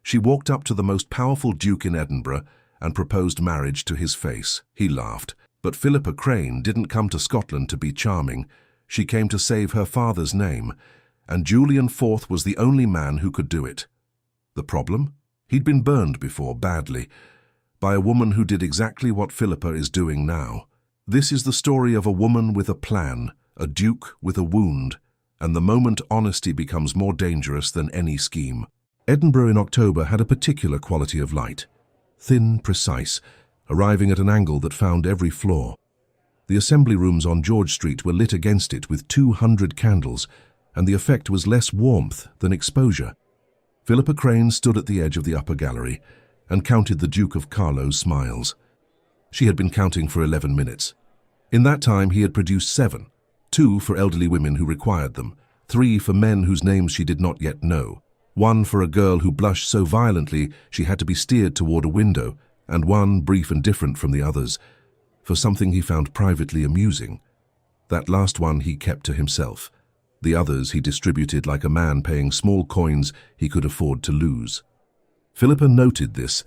She walked up to the most powerful duke in Edinburgh and proposed marriage to his face. He laughed. But Philippa Crane didn't come to Scotland to be charming. She came to save her father's name, and Julian Forth was the only man who could do it. The problem? He'd been burned before, badly, by a woman who did exactly what Philippa is doing now. This is the story of a woman with a plan, a duke with a wound, and the moment honesty becomes more dangerous than any scheme. Edinburgh in October had a particular quality of light. Thin, precise, arriving at an angle that found every flaw. The assembly rooms on George Street were lit against it with 200 candles, and the effect was less warmth than exposure. Philippa Crane stood at the edge of the upper gallery and counted the Duke of Carlow's smiles. She had been counting for 11 minutes. In that time he had produced 7, 2 for elderly women who required them, 3 for men whose names she did not yet know, 1 for a girl who blushed so violently she had to be steered toward a window, and 1, brief and different from the others, for something he found privately amusing. That last one he kept to himself. The others he distributed like a man paying small coins he could afford to lose. Philippa noted this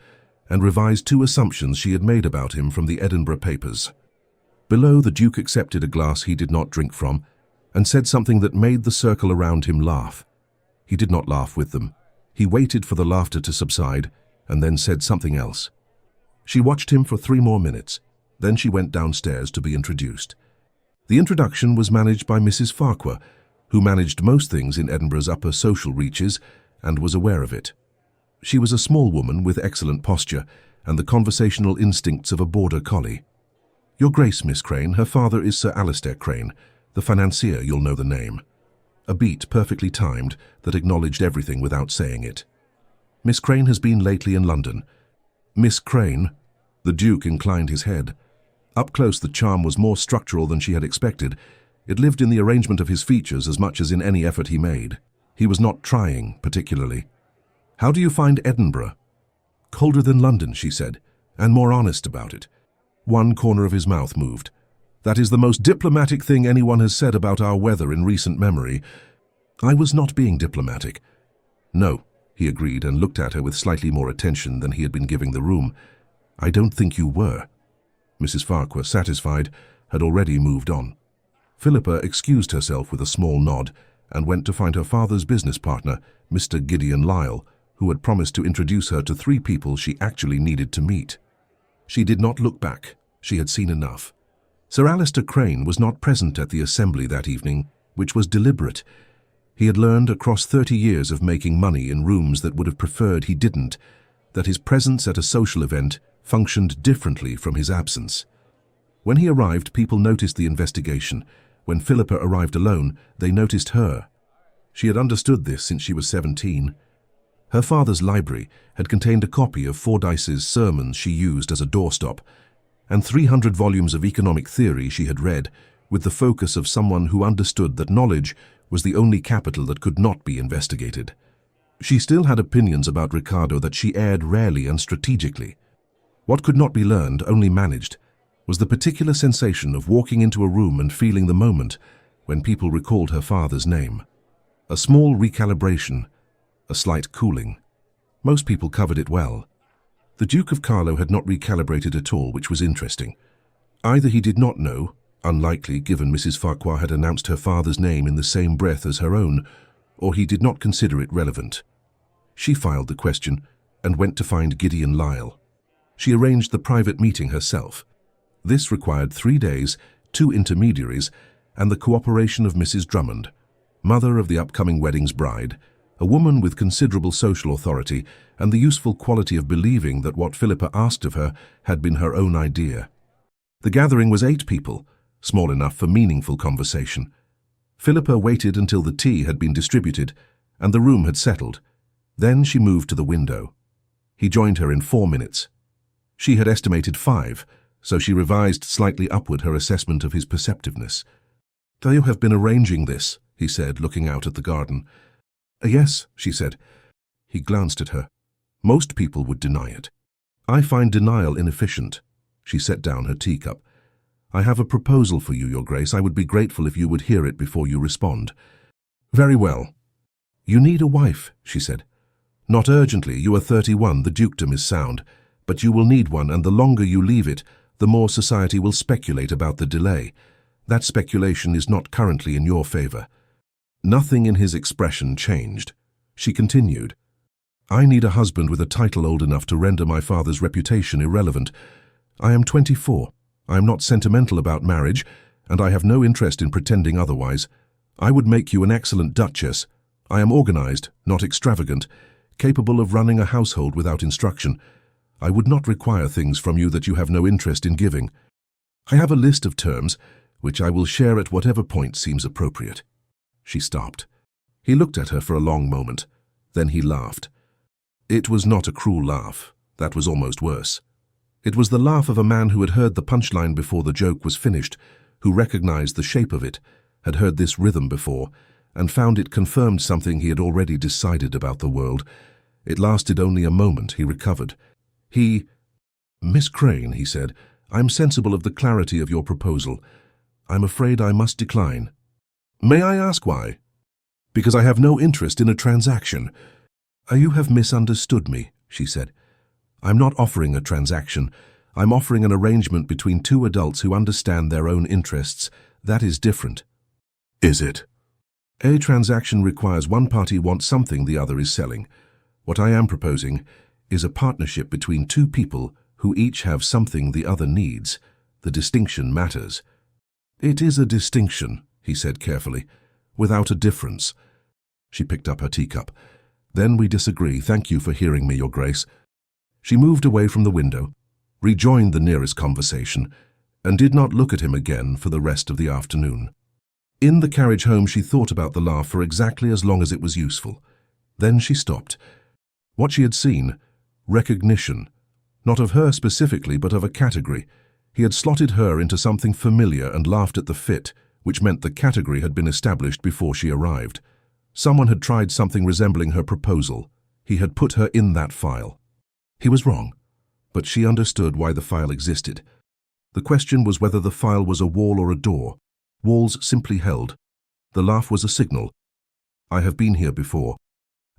and revised 2 assumptions she had made about him from the Edinburgh papers. Below, the Duke accepted a glass he did not drink from and said something that made the circle around him laugh. He did not laugh with them. He waited for the laughter to subside and then said something else. She watched him for 3 more minutes. Then she went downstairs to be introduced. The introduction was managed by Mrs. Farquhar, who managed most things in Edinburgh's upper social reaches and was aware of it. She was a small woman with excellent posture and the conversational instincts of a border collie. "Your Grace, Miss Crane, her father is Sir Alistair Crane, the financier, you'll know the name." A beat perfectly timed that acknowledged everything without saying it. "Miss Crane has been lately in London." "Miss Crane?" The Duke inclined his head. Up close, the charm was more structural than she had expected. It lived in the arrangement of his features as much as in any effort he made. He was not trying, particularly. "How do you find Edinburgh?" "Colder than London," she said, "and more honest about it." One corner of his mouth moved. "That is the most diplomatic thing anyone has said about our weather in recent memory." "I was not being diplomatic." "No," he agreed and looked at her with slightly more attention than he had been giving the room. "I don't think you were." Mrs. Farquhar, satisfied, had already moved on. Philippa excused herself with a small nod and went to find her father's business partner, Mr. Gideon Lyle, who had promised to introduce her to 3 people she actually needed to meet. She did not look back. She had seen enough. Sir Alistair Crane was not present at the assembly that evening, which was deliberate. He had learned across 30 years of making money in rooms that would have preferred he didn't, that his presence at a social event functioned differently from his absence. When he arrived, people noticed the investigation. When Philippa arrived alone, they noticed her. She had understood this since she was 17. Her father's library had contained a copy of Fordyce's sermons she used as a doorstop, and 300 volumes of economic theory she had read, with the focus of someone who understood that knowledge was the only capital that could not be investigated. She still had opinions about Ricardo that she aired rarely and strategically. What could not be learned, only managed, was the particular sensation of walking into a room and feeling the moment when people recalled her father's name. A small recalibration, a slight cooling. Most people covered it well. The Duke of Carlow had not recalibrated at all, which was interesting. Either he did not know, unlikely given Mrs. Farquhar had announced her father's name in the same breath as her own, or he did not consider it relevant. She filed the question and went to find Gideon Lyle. She arranged the private meeting herself. This required 3 days, 2 intermediaries, and the cooperation of Mrs. Drummond, mother of the upcoming wedding's bride, a woman with considerable social authority and the useful quality of believing that what Philippa asked of her had been her own idea. The gathering was 8 people, small enough for meaningful conversation. Philippa waited until the tea had been distributed and the room had settled. Then she moved to the window. He joined her in 4 minutes. She had estimated 5, so she revised slightly upward her assessment of his perceptiveness. "They have been arranging this," he said, looking out at the garden. "Yes," she said. He glanced at her. "Most people would deny it." "I find denial inefficient." She set down her teacup. "I have a proposal for you, Your Grace. I would be grateful if you would hear it before you respond." "Very well." "You need a wife," she said. Not urgently, you are 31, the dukedom is sound, but you will need one, and the longer you leave it, the more society will speculate about the delay. That speculation is not currently in your favor." Nothing in his expression changed. She continued, "I need a husband with a title old enough to render my father's reputation irrelevant. I am 24. I am not sentimental about marriage, and I have no interest in pretending otherwise. I would make you an excellent duchess. I am organized, not extravagant, capable of running a household without instruction. I would not require things from you that you have no interest in giving. I have a list of terms, which I will share at whatever point seems appropriate." She stopped. He looked at her for a long moment. Then he laughed. It was not a cruel laugh. That was almost worse. It was the laugh of a man who had heard the punchline before the joke was finished, who recognized the shape of it, had heard this rhythm before, and found it confirmed something he had already decided about the world. It lasted only a moment. He recovered. "Miss Crane," he said, "I'm sensible of the clarity of your proposal. I'm afraid I must decline." "May I ask why?" "Because I have no interest in a transaction." "You have misunderstood me," she said. "I'm not offering a transaction. I'm offering an arrangement between two adults who understand their own interests. That is different." "Is it?" "A transaction requires one party wants something the other is selling. What I am proposing is a partnership between two people who each have something the other needs. The distinction matters." "It is a distinction," he said carefully, "without a difference." She picked up her teacup. "Then we disagree. Thank you for hearing me, Your Grace." She moved away from the window, rejoined the nearest conversation, and did not look at him again for the rest of the afternoon. In the carriage home, she thought about the laugh for exactly as long as it was useful. Then she stopped. What she had seen, recognition, not of her specifically, but of a category. He had slotted her into something familiar and laughed at the fit, which meant the category had been established before she arrived. Someone had tried something resembling her proposal. He had put her in that file. He was wrong, but she understood why the file existed. The question was whether the file was a wall or a door. Walls simply held. The laugh was a signal. I have been here before.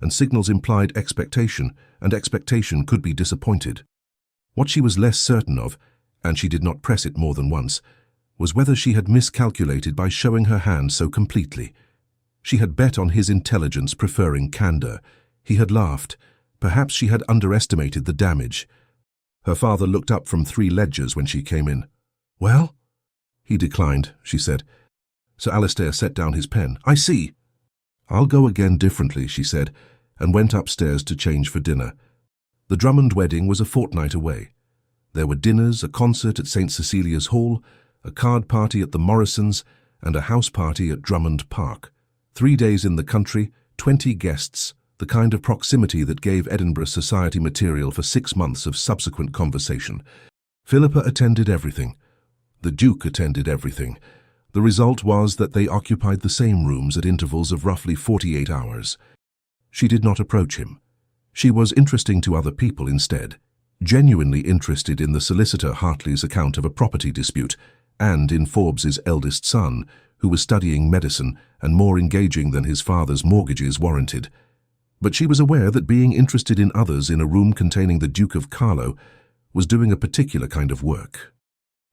And signals implied expectation, and expectation could be disappointed. What she was less certain of, and she did not press it more than once, was whether she had miscalculated by showing her hand so completely. She had bet on his intelligence preferring candor. He had laughed. Perhaps she had underestimated the damage. Her father looked up from 3 ledgers when she came in. "Well?" "He declined," she said. Sir Alistair set down his pen. "I see." "I'll go again differently," she said, and went upstairs to change for dinner. The Drummond wedding was a fortnight away. There were dinners, a concert at St. Cecilia's Hall, a card party at the Morrisons, and a house party at Drummond Park. 3 days in the country, 20 guests, the kind of proximity that gave Edinburgh society material for 6 months of subsequent conversation. Philippa attended everything. The Duke attended everything. The result was that they occupied the same rooms at intervals of roughly 48 hours. She did not approach him. She was interesting to other people instead, genuinely interested in the solicitor Hartley's account of a property dispute, and in Forbes's eldest son, who was studying medicine and more engaging than his father's mortgages warranted. But she was aware that being interested in others in a room containing the Duke of Carlow was doing a particular kind of work.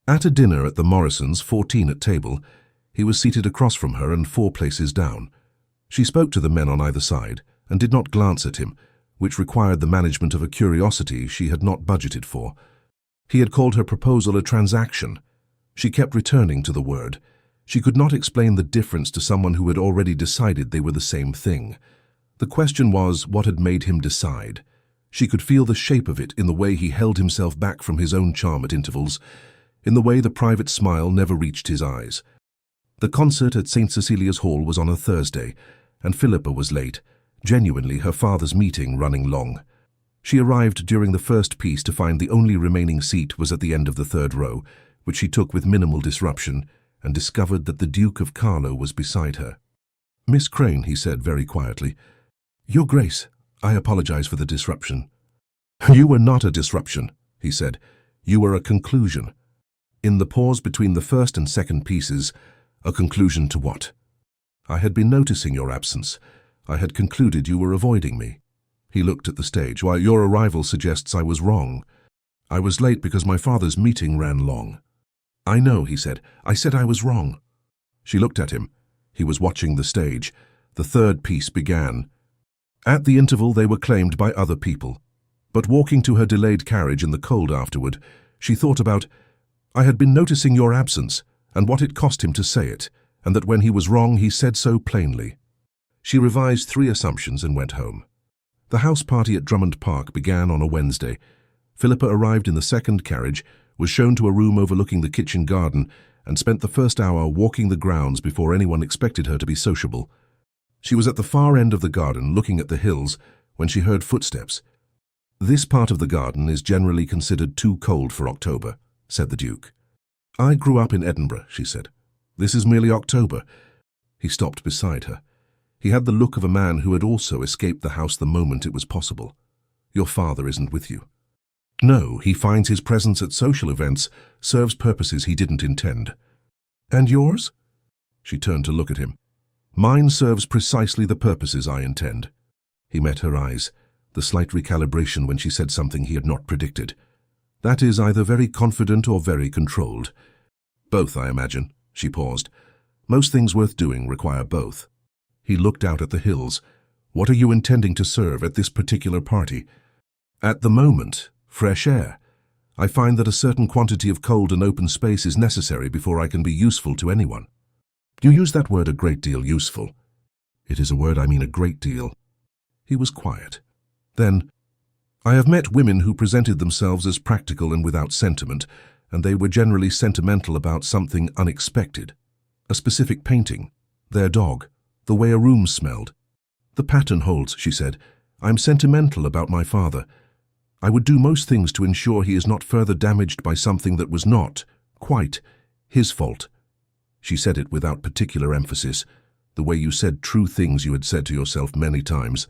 At a dinner at the Morrisons, 14 at table, he was seated across from her and 4 places down. She spoke to the men on either side and did not glance at him, which required the management of a curiosity she had not budgeted for. He had called her proposal a transaction. She kept returning to the word. She could not explain the difference to someone who had already decided they were the same thing. The question was what had made him decide. She could feel the shape of it in the way he held himself back from his own charm at intervals, in the way the private smile never reached his eyes. The concert at St. Cecilia's Hall was on a Thursday, and Philippa was late, genuinely her father's meeting running long. She arrived during the first piece to find the only remaining seat was at the end of the 3rd row, which she took with minimal disruption, and discovered that the Duke of Carlow was beside her. "Miss Crane," he said very quietly. "Your Grace, I apologize for the disruption." "You were not a disruption," he said. "You were a conclusion. In the pause between the first and second pieces, a conclusion to what? I had been noticing your absence. I had concluded you were avoiding me." He looked at the stage. "Why, your arrival suggests I was wrong. I was late because my father's meeting ran long." "I know," he said. "I said I was wrong." She looked at him. He was watching the stage. The third piece began. At the interval they were claimed by other people. But walking to her delayed carriage in the cold afterward, she thought about, "I had been noticing your absence, and what it cost him to say it, and that when he was wrong he said so plainly." She revised 3 assumptions and went home. The house party at Drummond Park began on a Wednesday. Philippa arrived in the second carriage, was shown to a room overlooking the kitchen garden, and spent the first hour walking the grounds before anyone expected her to be sociable. She was at the far end of the garden looking at the hills when she heard footsteps. "This part of the garden is generally considered too cold for October," said the Duke. "I grew up in Edinburgh," she said. "This is merely October." He stopped beside her. He had the look of a man who had also escaped the house the moment it was possible. "Your father isn't with you." "No, he finds his presence at social events serves purposes he didn't intend." "And yours?" She turned to look at him. "Mine serves precisely the purposes I intend." He met her eyes, the slight recalibration when she said something he had not predicted. "That is either very confident or very controlled." "Both, I imagine." She paused. "Most things worth doing require both." He looked out at the hills. "What are you intending to serve at this particular party?" "At the moment, fresh air. I find that a certain quantity of cold and open space is necessary before I can be useful to anyone." "You use that word a great deal, useful." "It is a word I mean a great deal." He was quiet. Then, "I have met women who presented themselves as practical and without sentiment, and they were generally sentimental about something unexpected. A specific painting, their dog, the way a room smelled. The pattern holds," she said. "I'm sentimental about my father. I would do most things to ensure he is not further damaged by something that was not, quite, his fault." She said it without particular emphasis, the way you said true things you had said to yourself many times.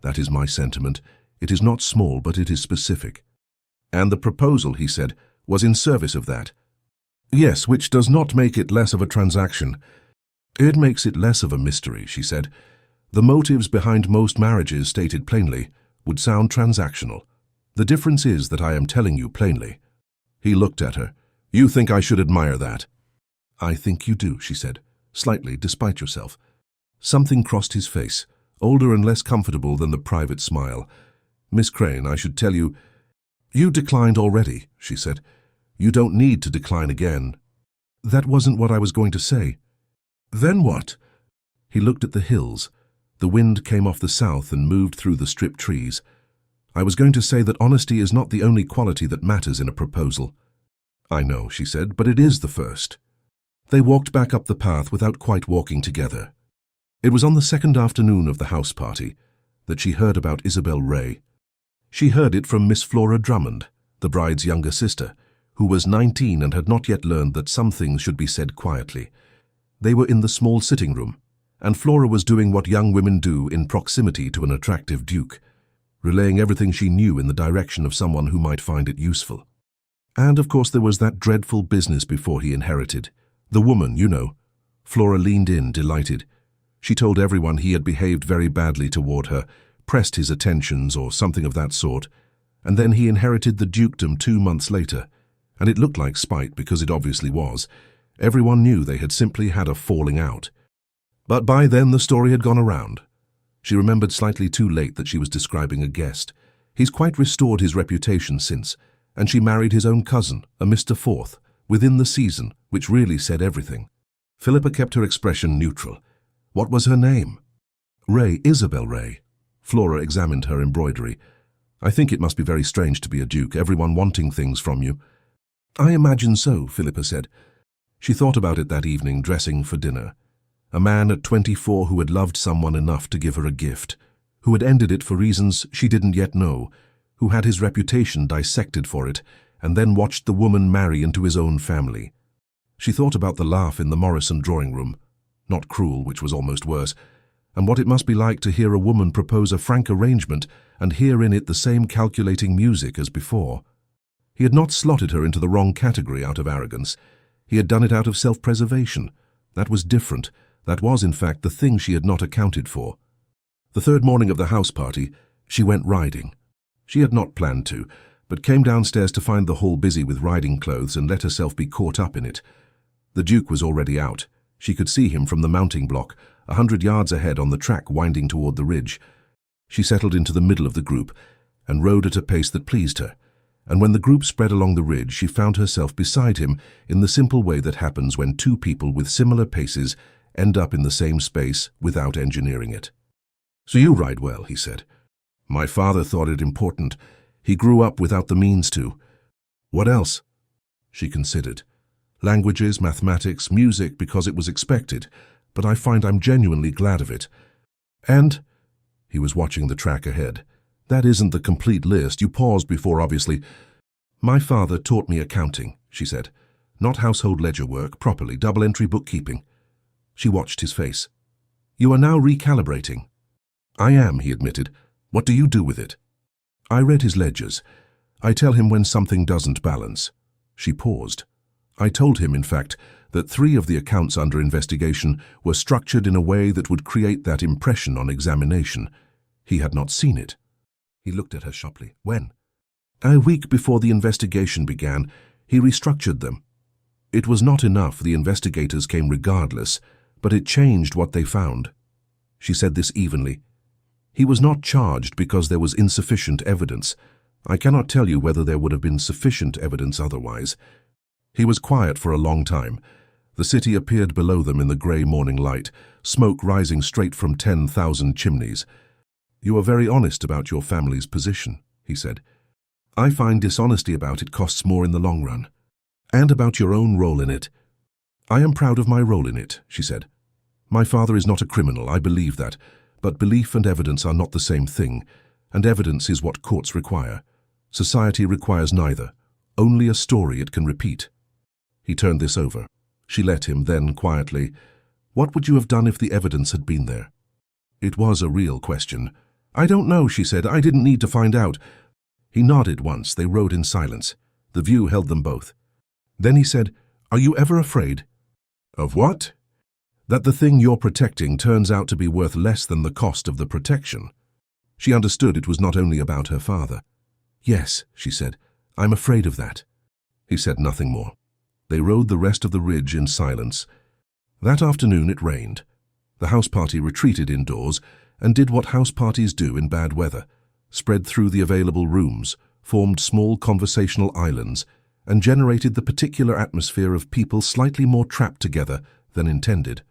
"That is my sentiment. It is not small, but it is specific." "And the proposal," he said, "was in service of that." "Yes, which does not make it less of a transaction." "It makes it less of a mystery," she said. "The motives behind most marriages, stated plainly, would sound transactional. The difference is that I am telling you plainly." He looked at her. "You think I should admire that?" "I think you do," she said, slightly despite yourself. Something crossed his face, older and less comfortable than the private smile. "Miss Crane, I should tell you—" "You declined already," she said. "You don't need to decline again." "That wasn't what I was going to say." "Then what?" He looked at the hills. The wind came off the south and moved through the stripped trees. "I was going to say that honesty is not the only quality that matters in a proposal." "I know," she said, "but it is the first." They walked back up the path without quite walking together. It was on the second afternoon of the house party that she heard about Isabel Ray. She heard it from Miss Flora Drummond, the bride's younger sister, who was 19 and had not yet learned that some things should be said quietly. They were in the small sitting room, and Flora was doing what young women do in proximity to an attractive duke, relaying everything she knew in the direction of someone who might find it useful. And of course there was that dreadful business before he inherited. The woman, you know. Flora leaned in, delighted. She told everyone he had behaved very badly toward her, pressed his attentions or something of that sort, and then he inherited the dukedom 2 months later, and it looked like spite because it obviously was. Everyone knew they had simply had a falling out. But by then the story had gone around. She remembered slightly too late that she was describing a guest. He's quite restored his reputation since, and she married his own cousin, a Mr. Forth, within the season, which really said everything. Philippa kept her expression neutral. What was her name? Ray, Isabel Ray. Flora examined her embroidery. I think it must be very strange to be a duke, everyone wanting things from you. I imagine so, Philippa said. She thought about it that evening, dressing for dinner. A man at 24 who had loved someone enough to give her a gift, who had ended it for reasons she didn't yet know, who had his reputation dissected for it, and then watched the woman marry into his own family. She thought about the laugh in the Morrison drawing room, not cruel, which was almost worse, and what it must be like to hear a woman propose a frank arrangement and hear in it the same calculating music as before. He had not slotted her into the wrong category out of arrogance. He had done it out of self-preservation. That was different. That was, in fact, the thing she had not accounted for. The third morning of the house party, She went riding. She had not planned to, but came downstairs to find the hall busy with riding clothes and let herself be caught up in it. The Duke was already out. She could see him from the mounting block, 100 yards ahead on the track winding toward the ridge. She settled into the middle of the group and rode at a pace that pleased her, and when the group spread along the ridge, she found herself beside him in the simple way that happens when two people with similar paces end up in the same space without engineering it. "So you ride well," he said. "My father thought it important. He grew up without the means to." "What else?" She considered. "Languages, mathematics, music, because it was expected, but I find I'm genuinely glad of it. And," he was watching the track ahead, "that isn't the complete list. You paused before, obviously. My father taught me accounting," she said. "Not household ledger work, properly, double-entry bookkeeping." She watched his face. "You are now recalibrating." "I am," he admitted. "What do you do with it?" "I read his ledgers. I tell him when something doesn't balance." She paused. "I told him, in fact, that 3 of the accounts under investigation were structured in a way that would create that impression on examination. He had not seen it." He looked at her sharply. "When?" "A week before the investigation began. He restructured them. It was not enough. The investigators came regardless, but it changed what they found." She said this evenly. "He was not charged because there was insufficient evidence. I cannot tell you whether there would have been sufficient evidence otherwise." He was quiet for a long time. The city appeared below them in the grey morning light, smoke rising straight from 10,000 chimneys. "You are very honest about your family's position," he said. "I find dishonesty about it costs more in the long run. And about your own role in it." "I am proud of my role in it," she said. "My father is not a criminal, I believe that, but belief and evidence are not the same thing, and evidence is what courts require. Society requires neither, only a story it can repeat." He turned this over. She let him, then quietly, "What would you have done if the evidence had been there?" It was a real question. "I don't know," she said. "I didn't need to find out." He nodded once. They rode in silence. The view held them both. Then he said, "Are you ever afraid?" "Of what?" "That the thing you're protecting turns out to be worth less than the cost of the protection." She understood it was not only about her father. "Yes," she said, "I'm afraid of that." He said nothing more. They rode the rest of the ridge in silence. That afternoon it rained. The house party retreated indoors and did what house parties do in bad weather, spread through the available rooms, formed small conversational islands, and generated the particular atmosphere of people slightly more trapped together than intended.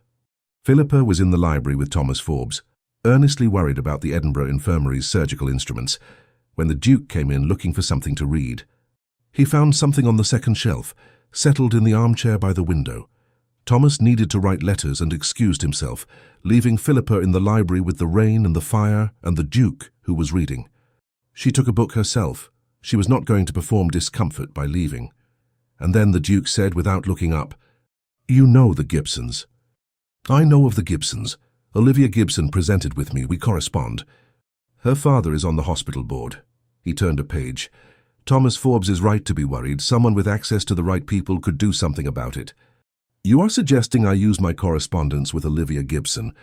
Philippa was in the library with Thomas Forbes, earnestly worried about the Edinburgh Infirmary's surgical instruments, when the Duke came in looking for something to read. He found something on the second shelf, settled in the armchair by the window. Thomas needed to write letters and excused himself, leaving Philippa in the library with the rain and the fire and the Duke, who was reading. She took a book herself. She was not going to perform discomfort by leaving. And then the Duke said, without looking up, "You know the Gibsons." "I know of the Gibsons. Olivia Gibson presented with me. We correspond. Her father is on the hospital board." He turned a page. "Thomas Forbes is right to be worried. Someone with access to the right people could do something about it." "You are suggesting I use my correspondence with Olivia Gibson."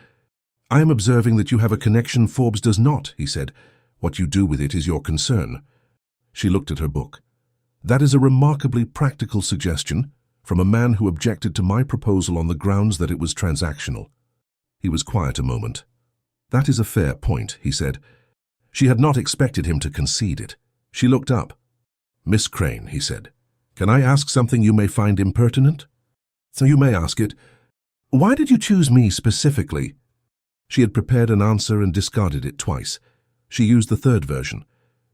"I am observing that you have a connection Forbes does not," he said. "What you do with it is your concern." She looked at her book. "That is a remarkably practical suggestion from a man who objected to my proposal on the grounds that it was transactional." He was quiet a moment. "That is a fair point," he said. She had not expected him to concede it. She looked up. "Miss Crane," he said, "can I ask something you may find impertinent?" "So you may ask it. Why did you choose me specifically?" She had prepared an answer and discarded it twice. She used the third version.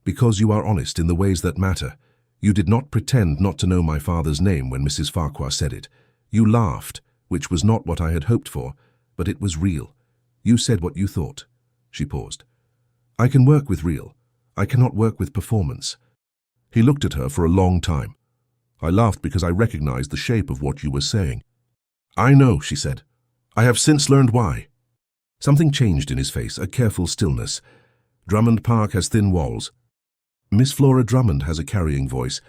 "Because you are honest in the ways that matter. You did not pretend not to know my father's name when Mrs. Farquhar said it. You laughed, which was not what I had hoped for, but it was real. You said what you thought." She paused. "I can work with real. I cannot work with performance." He looked at her for a long time. "I laughed because I recognized the shape of what you were saying." "I know," she said. "I have since learned why." Something changed in his face, a careful stillness. "Drummond Park has thin walls. Miss Flora Drummond has a carrying voice."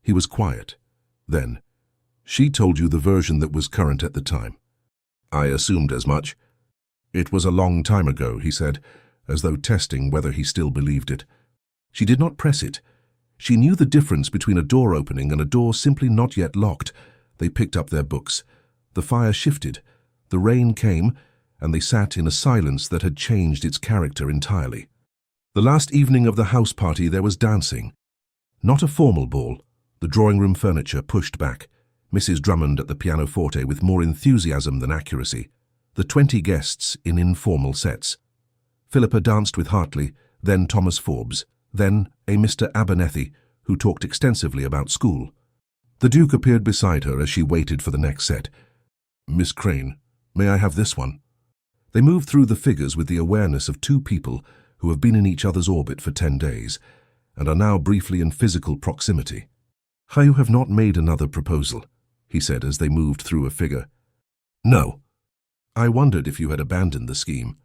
He was quiet. Then, "She told you the version that was current at the time." "I assumed as much." "It was a long time ago," he said. as though testing whether he still believed it. She did not press it. She knew the difference between a door opening and a door simply not yet locked. They picked up their books. The fire shifted. The rain came, and they sat in a silence that had changed its character entirely. The last evening of the house party there was dancing. Not a formal ball. The drawing-room furniture pushed back. Mrs. Drummond at the pianoforte with more enthusiasm than accuracy. The 20 guests in informal sets. Philippa danced with Hartley, then Thomas Forbes, then a Mr. Abernethy, who talked extensively about school. The Duke appeared beside her as she waited for the next set. "Miss Crane, may I have this one?" They moved through the figures with the awareness of two people who have been in each other's orbit for 10 days, and are now briefly in physical proximity. "You have not made another proposal," he said as they moved through a figure. "No." "I wondered if you had abandoned the scheme."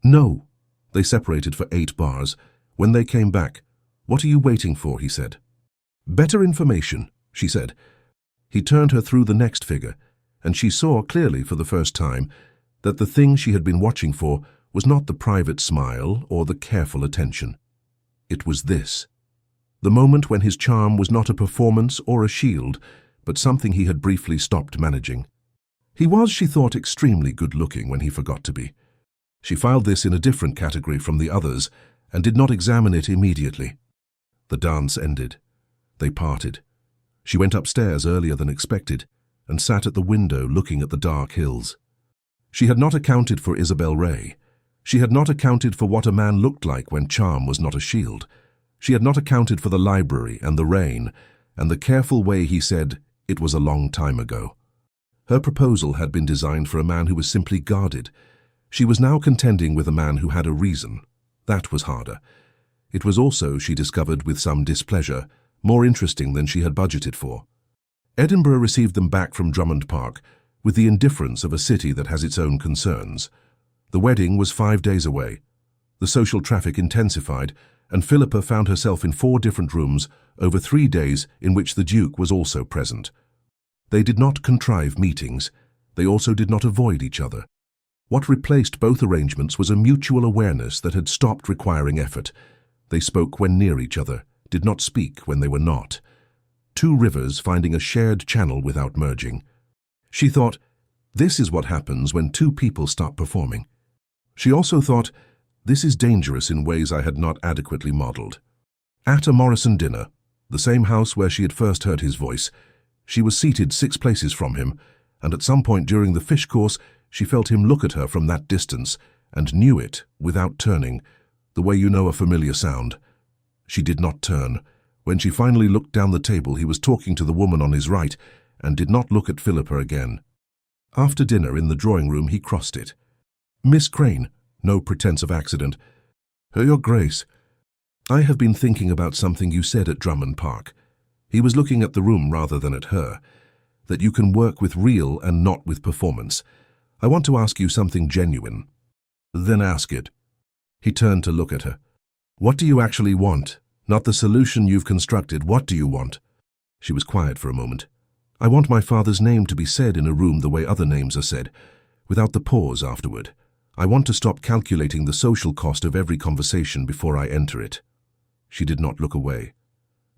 "No." They separated for 8 bars. When they came back, "What are you waiting for?" he said. "Better information," she said. He turned her through the next figure, and she saw clearly for the first time that the thing she had been watching for was not the private smile or the careful attention. It was this. The moment when his charm was not a performance or a shield, but something he had briefly stopped managing. He was, she thought, extremely good-looking when he forgot to be. She filed this in a different category from the others and did not examine it immediately. The dance ended. They parted. She went upstairs earlier than expected and sat at the window looking at the dark hills. She had not accounted for Isabel Ray. She had not accounted for what a man looked like when charm was not a shield. She had not accounted for the library and the rain and the careful way he said it was a long time ago. Her proposal had been designed for a man who was simply guarded. She was now contending with a man who had a reason. That was harder. It was also, she discovered with some displeasure, more interesting than she had budgeted for. Edinburgh received them back from Drummond Park with the indifference of a city that has its own concerns. The wedding was 5 days away. The social traffic intensified, and Philippa found herself in 4 different rooms over 3 days in which the Duke was also present. They did not contrive meetings. They also did not avoid each other. What replaced both arrangements was a mutual awareness that had stopped requiring effort. They spoke when near each other, did not speak when they were not. 2 rivers finding a shared channel without merging. She thought, this is what happens when 2 people stop performing. She also thought, this is dangerous in ways I had not adequately modeled. At a Morrison dinner, the same house where she had first heard his voice, she was seated 6 places from him, and at some point during the fish course, she felt him look at her from that distance and knew it without turning, the way you know a familiar sound. She did not turn. When she finally looked down the table, he was talking to the woman on his right and did not look at Philippa again. After dinner in the drawing-room, he crossed it. "Miss Crane," no pretense of accident. "Your Grace, I have been thinking about something you said at Drummond Park." He was looking at the room rather than at her. "That you can work with real and not with performance. I want to ask you something genuine." "Then ask it." He turned to look at her. "What do you actually want? Not the solution you've constructed. What do you want?" She was quiet for a moment. "I want my father's name to be said in a room the way other names are said, without the pause afterward. I want to stop calculating the social cost of every conversation before I enter it." She did not look away.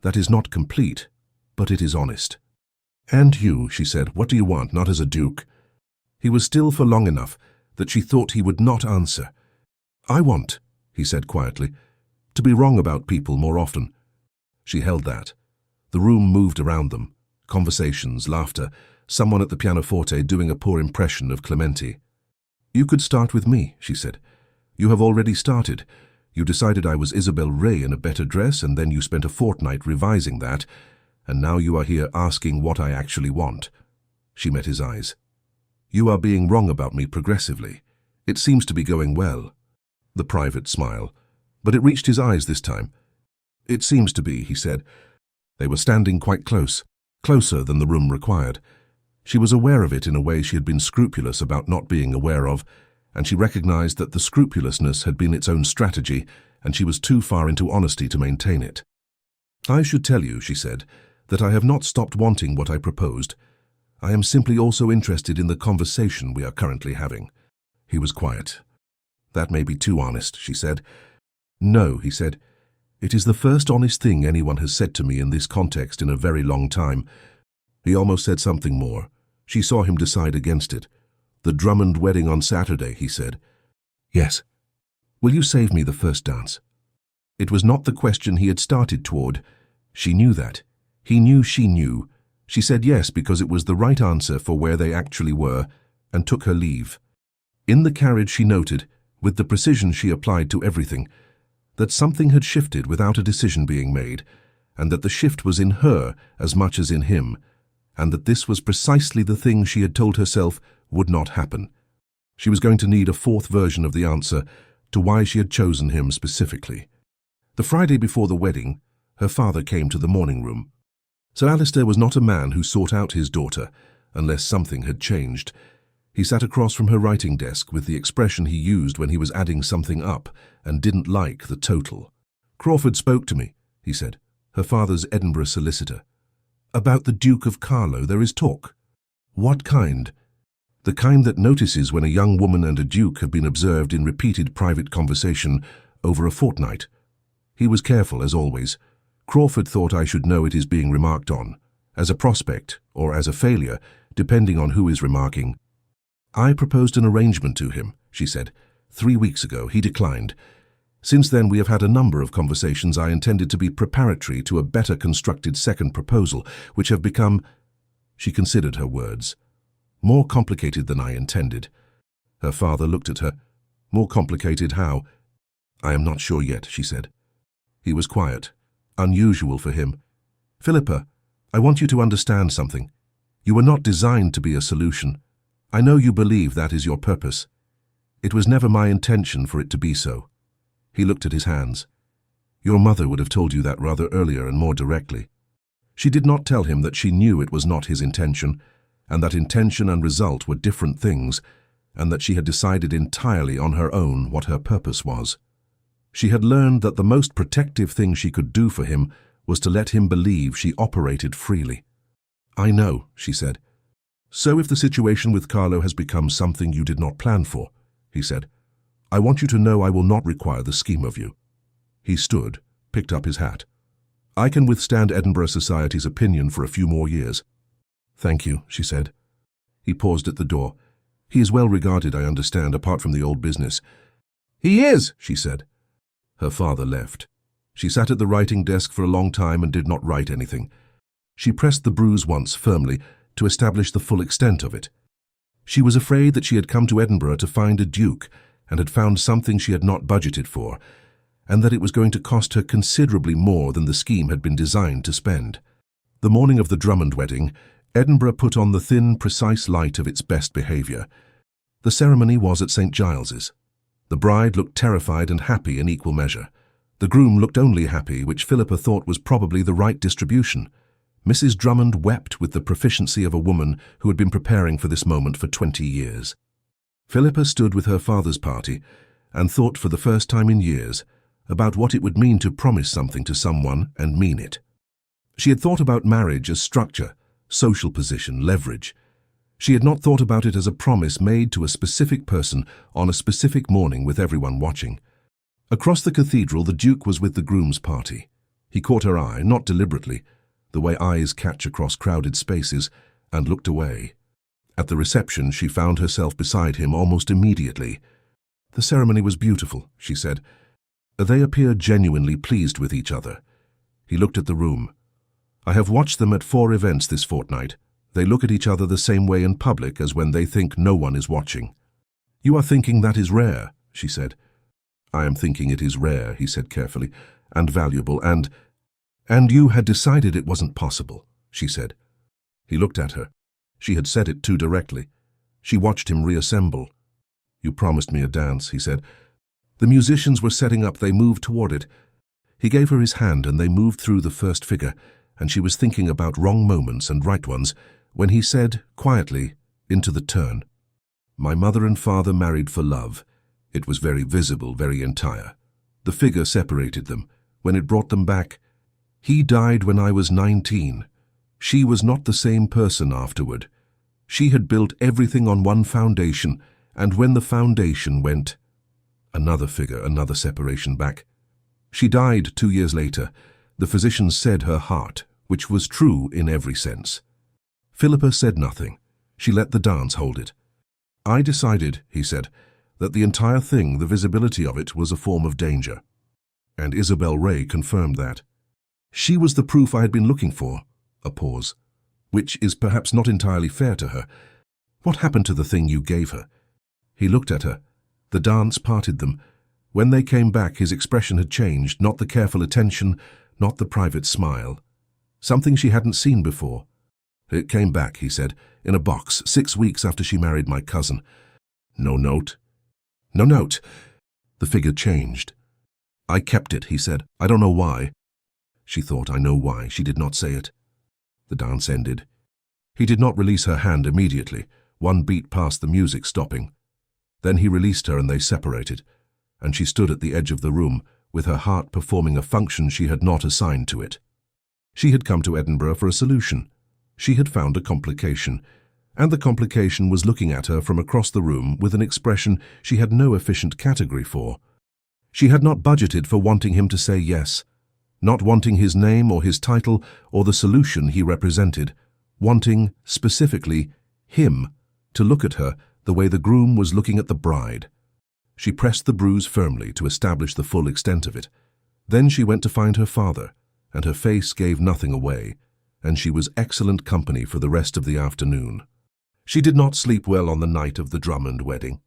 "That is not complete, but it is honest." "And you," she said, "what do you want, not as a duke?" He was still for long enough that she thought he would not answer. "I want," he said quietly, "to be wrong about people more often." She held that. The room moved around them. Conversations, laughter, someone at the pianoforte doing a poor impression of Clementi. "You could start with me," she said. "You have already started. You decided I was Isabel Ray in a better dress, and then you spent a fortnight revising that, and now you are here asking what I actually want." She met his eyes. "You are being wrong about me progressively. It seems to be going well." The private smile. But it reached his eyes this time. "It seems to be," he said. They were standing quite close, closer than the room required. She was aware of it in a way she had been scrupulous about not being aware of, and she recognized that the scrupulousness had been its own strategy, and she was too far into honesty to maintain it. "I should tell you," she said, "that I have not stopped wanting what I proposed. I am simply also interested in the conversation we are currently having." He was quiet. That may be too honest, she said. No, he said. It is the first honest thing anyone has said to me in this context in a very long time. He almost said something more. She saw him decide against it. The Drummond wedding on Saturday, he said. Yes. Will you save me the first dance? It was not the question he had started toward. She knew that. He knew she knew. She said yes because it was the right answer for where they actually were, and took her leave. In the carriage she noted, with the precision she applied to everything, that something had shifted without a decision being made, and that the shift was in her as much as in him, and that this was precisely the thing she had told herself would not happen. She was going to need a fourth version of the answer to why she had chosen him specifically. The Friday before the wedding, her father came to the morning room. Sir Alistair was not a man who sought out his daughter, unless something had changed. He sat across from her writing desk with the expression he used when he was adding something up and didn't like the total. Crawford spoke to me, he said, her father's Edinburgh solicitor. About the Duke of Carlow there is talk. What kind? The kind that notices when a young woman and a duke have been observed in repeated private conversation over a fortnight. He was careful, as always. Crawford thought I should know it is being remarked on, as a prospect or as a failure, depending on who is remarking. I proposed an arrangement to him, she said. 3 weeks ago, he declined. Since then we have had a number of conversations I intended to be preparatory to a better constructed second proposal, which have become, she considered her words, more complicated than I intended. Her father looked at her. More complicated how? I am not sure yet, she said. He was quiet, unusual for him. Philippa, I want you to understand something. You were not designed to be a solution. I know you believe that is your purpose. It was never my intention for it to be so. He looked at his hands. Your mother would have told you that rather earlier and more directly. She did not tell him that she knew it was not his intention, and that intention and result were different things, and that she had decided entirely on her own what her purpose was. She had learned that the most protective thing she could do for him was to let him believe she operated freely. I know, she said. So if the situation with Carlow has become something you did not plan for, he said, I want you to know I will not require the scheme of you. He stood, picked up his hat. I can withstand Edinburgh society's opinion for a few more years. Thank you, she said. He paused at the door. He is well regarded, I understand, apart from the old business. He is, she said. Her father left. She sat at the writing desk for a long time and did not write anything. She pressed the bruise once firmly to establish the full extent of it. She was afraid that she had come to Edinburgh to find a duke and had found something she had not budgeted for, and that it was going to cost her considerably more than the scheme had been designed to spend. The morning of the Drummond wedding, Edinburgh put on the thin, precise light of its best behaviour. The ceremony was at St. Giles's. The bride looked terrified and happy in equal measure. The groom looked only happy, which Philippa thought was probably the right distribution. Mrs. Drummond wept with the proficiency of a woman who had been preparing for this moment for 20 years. Philippa stood with her father's party and thought for the first time in years about what it would mean to promise something to someone and mean it. She had thought about marriage as structure, social position, leverage. She had not thought about it as a promise made to a specific person on a specific morning with everyone watching. Across the cathedral, the Duke was with the groom's party. He caught her eye, not deliberately, the way eyes catch across crowded spaces, and looked away. At the reception, she found herself beside him almost immediately. The ceremony was beautiful, she said. They appeared genuinely pleased with each other. He looked at the room. I have watched them at 4 events this fortnight. They look at each other the same way in public as when they think no one is watching. You are thinking that is rare, she said. I am thinking it is rare, he said carefully, and valuable, and you had decided it wasn't possible, she said. He looked at her. She had said it too directly. She watched him reassemble. You promised me a dance, he said. The musicians were setting up. They moved toward it. He gave her his hand and they moved through the first figure, and she was thinking about wrong moments and right ones when he said, quietly, into the turn, My mother and father married for love. It was very visible, very entire. The figure separated them. When it brought them back, he died when I was 19. She was not the same person afterward. She had built everything on one foundation, and when the foundation went, Another figure, another separation back. She died 2 years later. The physicians said her heart, which was true in every sense. Philippa said nothing. She let the dance hold it. I decided, he said, that the entire thing, the visibility of it, was a form of danger. And Isabel Ray confirmed that. She was the proof I had been looking for. A pause. Which is perhaps not entirely fair to her. What happened to the thing you gave her? He looked at her. The dance parted them. When they came back, his expression had changed, not the careful attention, not the private smile. Something she hadn't seen before. It came back, he said, in a box, 6 weeks after she married my cousin. No note. No note. The figure changed. I kept it, he said. I don't know why. She thought, I know why. She did not say it. The dance ended. He did not release her hand immediately, one beat past the music stopping. Then he released her and they separated, and she stood at the edge of the room, with her heart performing a function she had not assigned to it. She had come to Edinburgh for a solution. She had found a complication, and the complication was looking at her from across the room with an expression she had no efficient category for. She had not budgeted for wanting him to say yes, not wanting his name or his title or the solution he represented, wanting, specifically, him to look at her the way the groom was looking at the bride. She pressed the bruise firmly to establish the full extent of it. Then she went to find her father, and her face gave nothing away, and she was excellent company for the rest of the afternoon. She did not sleep well on the night of the Drummond wedding.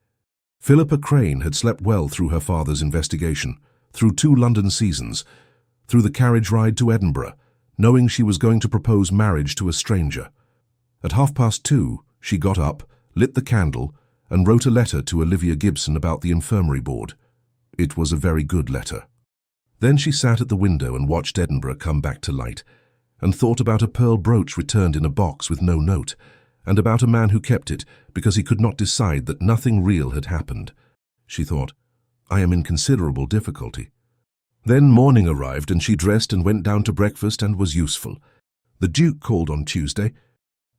Philippa Crane had slept well through her father's investigation, through 2 London seasons, through the carriage ride to Edinburgh, knowing she was going to propose marriage to a stranger. At 2:30, she got up, lit the candle, and wrote a letter to Olivia Gibson about the infirmary board. It was a very good letter. Then she sat at the window and watched Edinburgh come back to light, and thought about a pearl brooch returned in a box with no note, and about a man who kept it because he could not decide that nothing real had happened. She thought, I am in considerable difficulty. Then morning arrived and she dressed and went down to breakfast and was useful. The Duke called on Tuesday.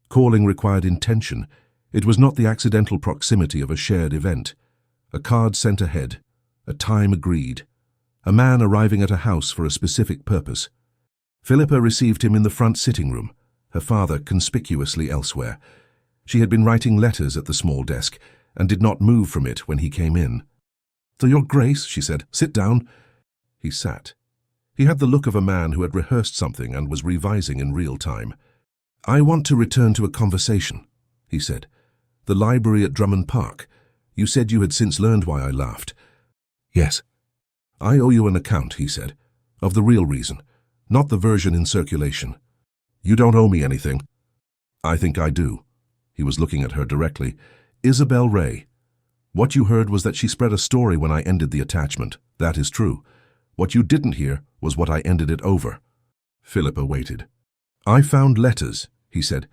Calling required intention. It was not the accidental proximity of a shared event. A card sent ahead. A time agreed. A man arriving at a house for a specific purpose. Philippa received him in the front sitting room, her father conspicuously elsewhere. She had been writing letters at the small desk and did not move from it when he came in. "So, Your Grace," she said, "sit down." He sat. He had the look of a man who had rehearsed something and was revising in real time. "I want to return to a conversation," he said. "The library at Drummond Park. You said you had since learned why I laughed." "Yes." "I owe you an account," he said, "of the real reason, not the version in circulation." "You don't owe me anything." "I think I do." He was looking at her directly. "Isabel Ray. What you heard was that she spread a story when I ended the attachment. That is true. What you didn't hear was what I ended it over." Philippa waited. "I found letters," he said,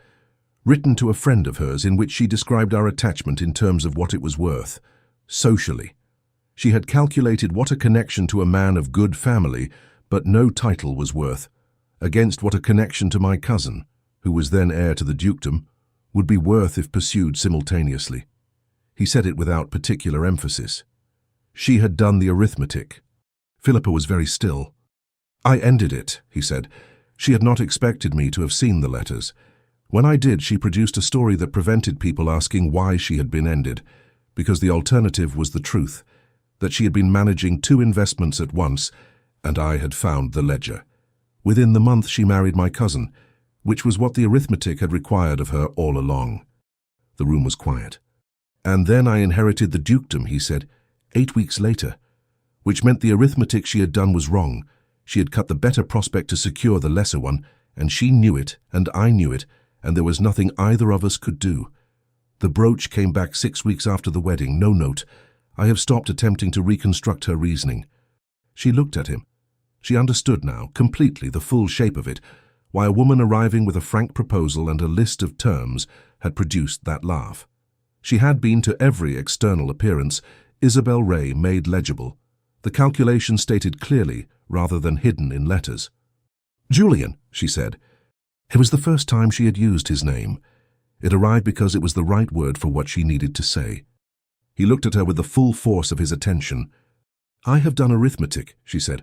"written to a friend of hers in which she described our attachment in terms of what it was worth, socially. She had calculated what a connection to a man of good family, but no title was worth, against what a connection to my cousin, who was then heir to the dukedom, would be worth if pursued simultaneously." He said it without particular emphasis. She had done the arithmetic. Philippa was very still. "I ended it," he said. She had not expected me to have seen the letters. When I did, she produced a story that prevented people asking why she had been ended, because the alternative was the truth, that she had been managing 2 investments at once, and I had found the ledger. Within the month she married my cousin, which was what the arithmetic had required of her all along. The room was quiet. "And then I inherited the dukedom," he said, 8 weeks later, which meant the arithmetic she had done was wrong. She had cut the better prospect to secure the lesser one, and she knew it, and I knew it, and there was nothing either of us could do. The brooch came back 6 weeks after the wedding, no note. I have stopped attempting to reconstruct her reasoning. She looked at him. She understood now, completely, the full shape of it, why a woman arriving with a frank proposal and a list of terms had produced that laugh. She had been, to every external appearance, Isabel Ray made legible, the calculation stated clearly rather than hidden in letters. "Julian," she said. It was the first time she had used his name. It arrived because it was the right word for what she needed to say. He looked at her with the full force of his attention, "I have done arithmetic," she said.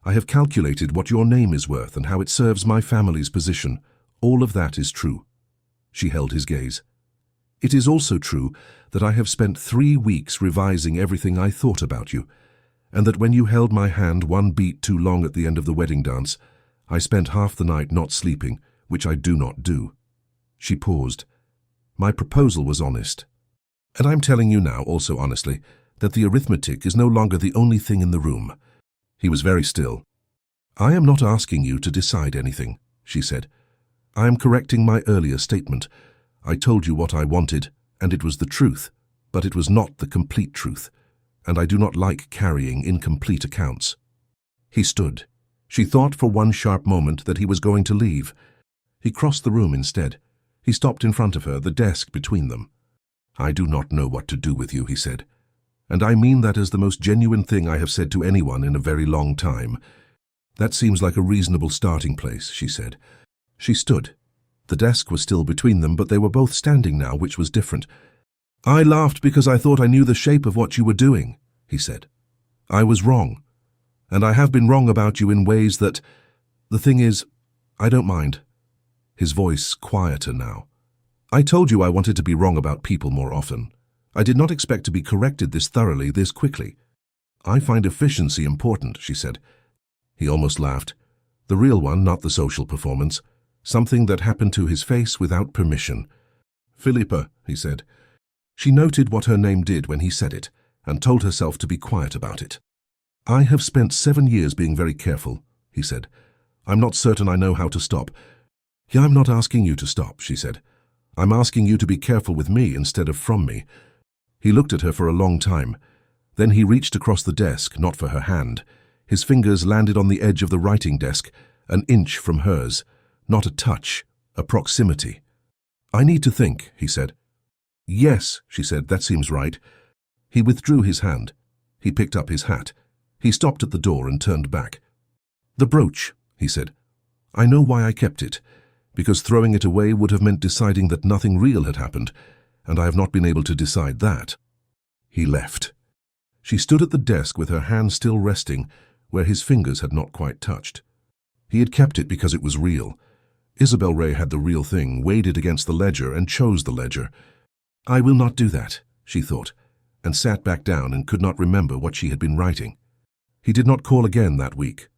"I have calculated what your name is worth and how it serves my family's position. All of that is true." She held his gaze. "It is also true that I have spent 3 weeks revising everything I thought about you, and that when you held my hand one beat too long at the end of the wedding dance, I spent half the night not sleeping, which I do not do." She paused. "My proposal was honest. And I'm telling you now, also honestly, that the arithmetic is no longer the only thing in the room." He was very still. "I am not asking you to decide anything," she said. "I am correcting my earlier statement. I told you what I wanted, and it was the truth, but it was not the complete truth, and I do not like carrying incomplete accounts." He stood. She thought for one sharp moment that he was going to leave. He crossed the room instead. He stopped in front of her, the desk between them. "I do not know what to do with you," he said. "And I mean that as the most genuine thing I have said to anyone in a very long time." "That seems like a reasonable starting place," she said. She stood. The desk was still between them, but they were both standing now, which was different. "I laughed because I thought I knew the shape of what you were doing," he said. "I was wrong. And I have been wrong about you in ways that... The thing is, I don't mind." His voice quieter now. "I told you I wanted to be wrong about people more often. I did not expect to be corrected this thoroughly, this quickly. I find efficiency important," she said. He almost laughed. The real one, not the social performance. Something that happened to his face without permission. "Philippa," he said. She noted what her name did when he said it, and told herself to be quiet about it. "I have spent 7 years being very careful," he said. "I'm not certain I know how to stop." "Yeah, I'm not asking you to stop," she said. "I'm asking you to be careful with me instead of from me." He looked at her for a long time. Then he reached across the desk, not for her hand. His fingers landed on the edge of the writing desk, an inch from hers. Not a touch, a proximity. "I need to think," he said. "Yes," she said, "that seems right." He withdrew his hand. He picked up his hat. He stopped at the door and turned back. "The brooch," he said. "I know why I kept it, because throwing it away would have meant deciding that nothing real had happened, and I have not been able to decide that." He left. She stood at the desk with her hand still resting where his fingers had not quite touched. He had kept it because it was real. Isabel Ray had the real thing, weighed it against the ledger, and chose the ledger. "I will not do that," she thought, and sat back down and could not remember what she had been writing. He did not call again that week.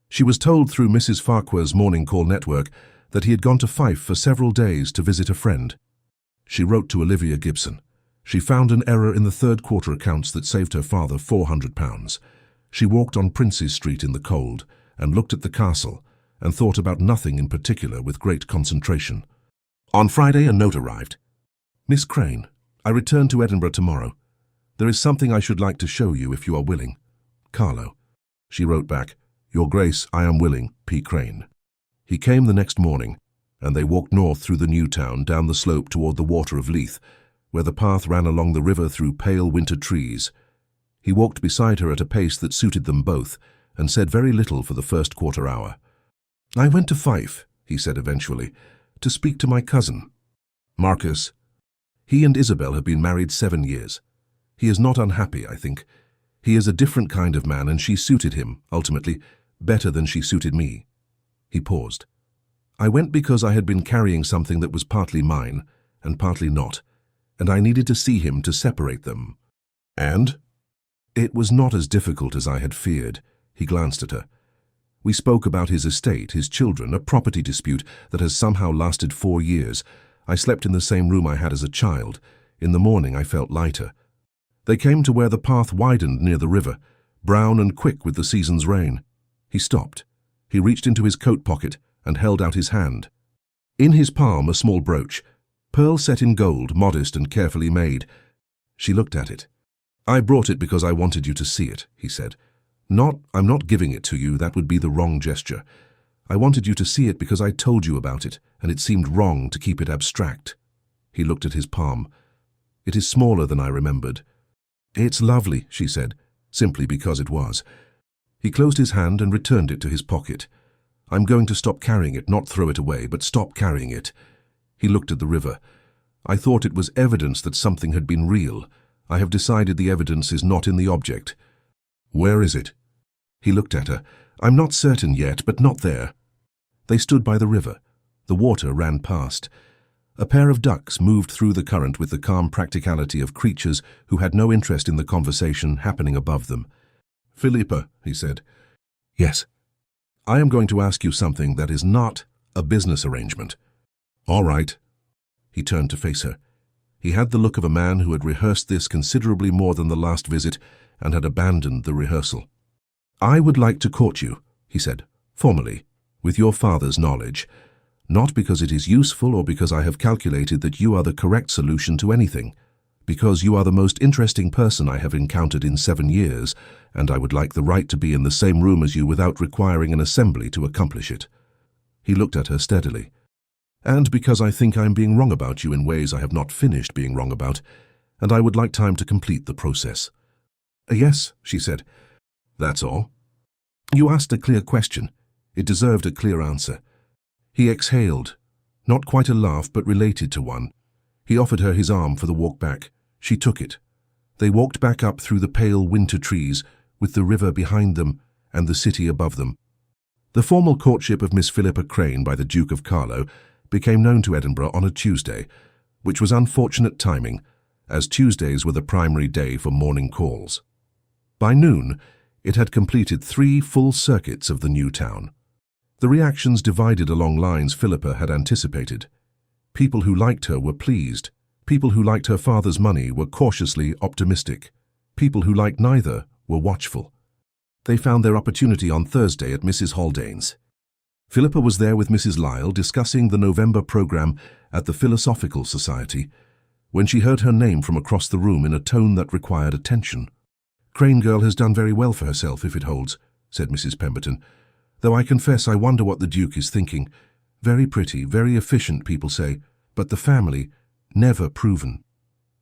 She was told through Mrs. Farquhar's morning call network that he had gone to Fife for several days to visit a friend. She wrote to Olivia Gibson. She found an error in the third quarter accounts that saved her father £400. She walked on Princes Street in the cold and looked at the castle and thought about nothing in particular with great concentration. On Friday, a note arrived. "Miss Crane, I return to Edinburgh tomorrow. There is something I should like to show you if you are willing. Carlow." She wrote back, "Your Grace, I am willing, P. Crane." He came the next morning, and they walked north through the new town down the slope toward the water of Leith, where the path ran along the river through pale winter trees. He walked beside her at a pace that suited them both, and said very little for the first quarter hour. "I went to Fife," he said eventually, "to speak to my cousin, Marcus. He and Isabel have been married 7 years. He is not unhappy, I think. He is a different kind of man, and she suited him, ultimately, better than she suited me." He paused. "I went because I had been carrying something that was partly mine and partly not, and I needed to see him to separate them." "And?" "It was not as difficult as I had feared." He glanced at her. "We spoke about his estate, his children, a property dispute that has somehow lasted 4 years. I slept in the same room I had as a child. In the morning I felt lighter. They came to where the path widened near the river, brown and quick with the season's rain." He stopped. He reached into his coat pocket and held out his hand. In his palm a small brooch, pearl set in gold, modest and carefully made. She looked at it. "I brought it because I wanted you to see it," he said. I'm not giving it to you, that would be the wrong gesture. I wanted you to see it because I told you about it, and it seemed wrong to keep it abstract." He looked at his palm. "It is smaller than I remembered." "It's lovely," she said, simply because it was. He closed his hand and returned it to his pocket. "I'm going to stop carrying it, not throw it away, but stop carrying it." He looked at the river. "I thought it was evidence that something had been real. I have decided the evidence is not in the object." Where is it? He looked at her. I'm not certain yet, but not there. They stood by the river. The water ran past. A pair of ducks moved through the current with the calm practicality of creatures who had no interest in the conversation happening above them. Philippa, he said. Yes. I am going to ask you something that is not a business arrangement. All right. He turned to face her. He had the look of a man who had rehearsed this considerably more than the last visit and had abandoned the rehearsal. I would like to court you, he said, formally, with your father's knowledge, not because it is useful or because I have calculated that you are the correct solution to anything, because you are the most interesting person I have encountered in 7 years, and I would like the right to be in the same room as you without requiring an assembly to accomplish it. He looked at her steadily. And because I think I am being wrong about you in ways I have not finished being wrong about, and I would like time to complete the process. Yes, she said. That's all. You asked a clear question. It deserved a clear answer. He exhaled, not quite a laugh but related to one. He offered her his arm for the walk back. She took it. They walked back up through the pale winter trees, with the river behind them and the city above them. The formal courtship of Miss Philippa Crane by the Duke of Carlow became known to Edinburgh on a Tuesday, which was unfortunate timing, as Tuesdays were the primary day for morning calls. By noon, it had completed 3 full circuits of the new town. The reactions divided along lines Philippa had anticipated. People who liked her were pleased. People who liked her father's money were cautiously optimistic. People who liked neither were watchful. They found their opportunity on Thursday at Mrs. Haldane's. Philippa was there with Mrs. Lyle discussing the November programme at the Philosophical Society, when she heard her name from across the room in a tone that required attention. Crane girl has done very well for herself, if it holds, said Mrs. Pemberton, though I confess I wonder what the Duke is thinking. Very pretty, very efficient, people say, but the family, never proven.